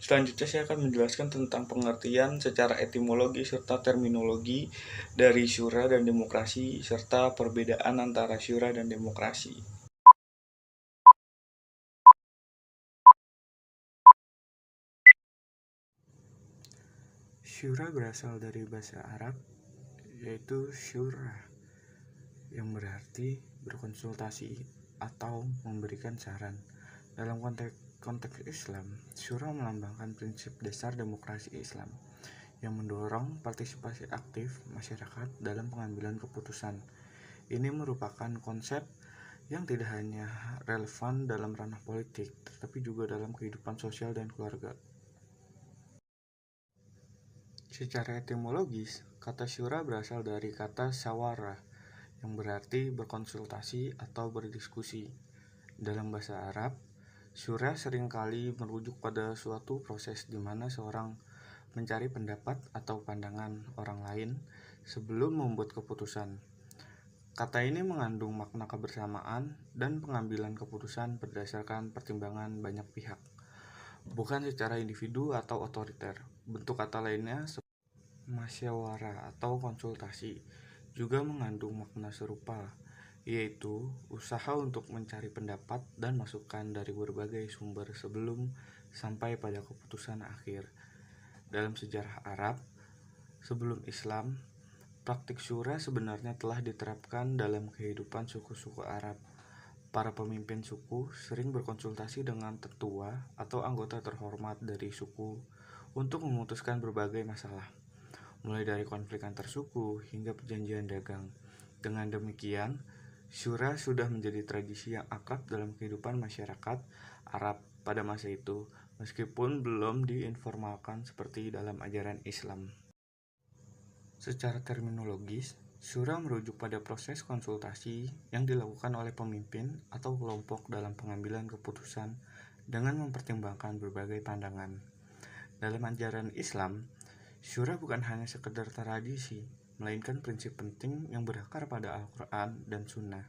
Selanjutnya saya akan menjelaskan tentang pengertian secara etimologi serta terminologi dari syura dan demokrasi serta perbedaan antara syura dan demokrasi. Syura berasal dari bahasa Arab yaitu syura yang berarti berkonsultasi atau memberikan saran. Dalam konteks Islam, syura melambangkan prinsip dasar demokrasi Islam yang mendorong partisipasi aktif masyarakat dalam pengambilan keputusan. Ini merupakan konsep yang tidak hanya relevan dalam ranah politik, tetapi juga dalam kehidupan sosial dan keluarga. Secara etimologis, kata syura berasal dari kata syawara yang berarti berkonsultasi atau berdiskusi. Dalam bahasa Arab, syura seringkali merujuk pada suatu proses di mana seorang mencari pendapat atau pandangan orang lain sebelum membuat keputusan. Kata ini mengandung makna kebersamaan dan pengambilan keputusan berdasarkan pertimbangan banyak pihak, bukan secara individu atau otoriter. Bentuk kata lainnya masyawara atau konsultasi juga mengandung makna serupa, yaitu usaha untuk mencari pendapat dan masukan dari berbagai sumber sebelum sampai pada keputusan akhir. Dalam sejarah Arab sebelum Islam, praktik syura sebenarnya telah diterapkan dalam kehidupan suku-suku Arab. Para pemimpin suku sering berkonsultasi dengan tetua atau anggota terhormat dari suku untuk memutuskan berbagai masalah, mulai dari konflik antar suku hingga perjanjian dagang. Dengan demikian, syura sudah menjadi tradisi yang akrab dalam kehidupan masyarakat Arab pada masa itu, meskipun belum diinformalkan seperti dalam ajaran Islam. Secara terminologis, syura merujuk pada proses konsultasi yang dilakukan oleh pemimpin atau kelompok dalam pengambilan keputusan dengan mempertimbangkan berbagai pandangan. Dalam ajaran Islam, syura bukan hanya sekedar tradisi, melainkan prinsip penting yang berakar pada Al-Quran dan Sunnah.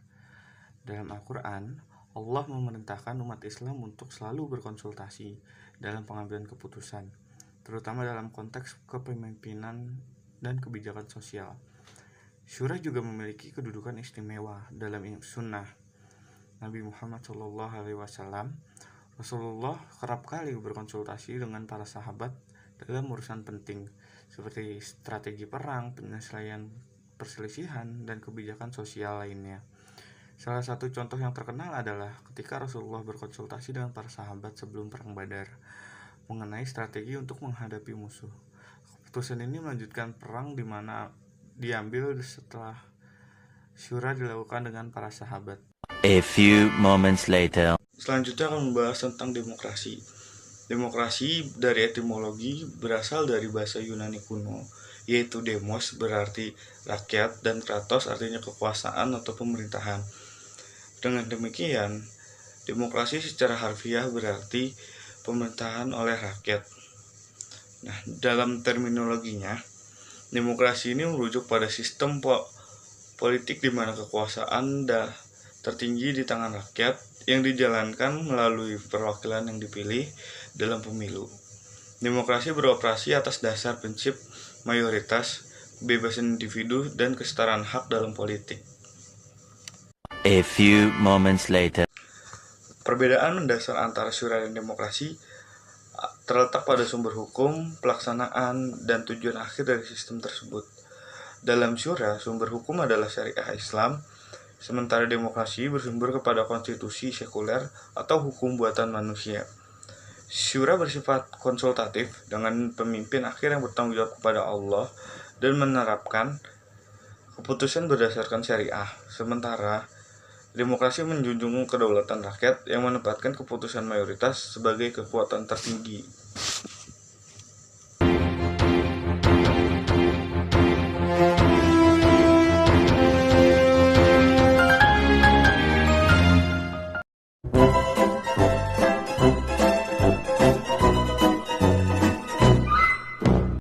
Dalam Al-Quran, Allah memerintahkan umat Islam untuk selalu berkonsultasi dalam pengambilan keputusan, terutama dalam konteks kepemimpinan dan kebijakan sosial. Syura juga memiliki kedudukan istimewa dalam Sunnah Nabi Muhammad SAW. Rasulullah kerap kali berkonsultasi dengan para sahabat dalam urusan penting seperti strategi perang, penyelesaian perselisihan, dan kebijakan sosial lainnya. Salah satu contoh yang terkenal adalah ketika Rasulullah berkonsultasi dengan para sahabat sebelum perang Badar mengenai strategi untuk menghadapi musuh. Keputusan ini melanjutkan perang di mana diambil setelah syura dilakukan dengan para sahabat. A few moments later. Selanjutnya akan membahas tentang demokrasi. Demokrasi dari etimologi berasal dari bahasa Yunani kuno, yaitu demos berarti rakyat dan kratos artinya kekuasaan atau pemerintahan. Dengan demikian, demokrasi secara harfiah berarti pemerintahan oleh rakyat. Nah, dalam terminologinya, demokrasi ini merujuk pada sistem politik di mana kekuasaan tertinggi di tangan rakyat yang dijalankan melalui perwakilan yang dipilih dalam pemilu. Demokrasi beroperasi atas dasar prinsip mayoritas, kebebasan individu, dan kesetaraan hak dalam politik. A few moments later. Perbedaan mendasar antara syura dan demokrasi terletak pada sumber hukum, pelaksanaan, dan tujuan akhir dari sistem tersebut. Dalam syura, sumber hukum adalah syariah Islam, sementara demokrasi bersumber kepada konstitusi sekuler atau hukum buatan manusia. Syura bersifat konsultatif dengan pemimpin akhir yang bertanggung jawab kepada Allah dan menerapkan keputusan berdasarkan syariah, sementara demokrasi menjunjung kedaulatan rakyat yang menempatkan keputusan mayoritas sebagai kekuatan tertinggi.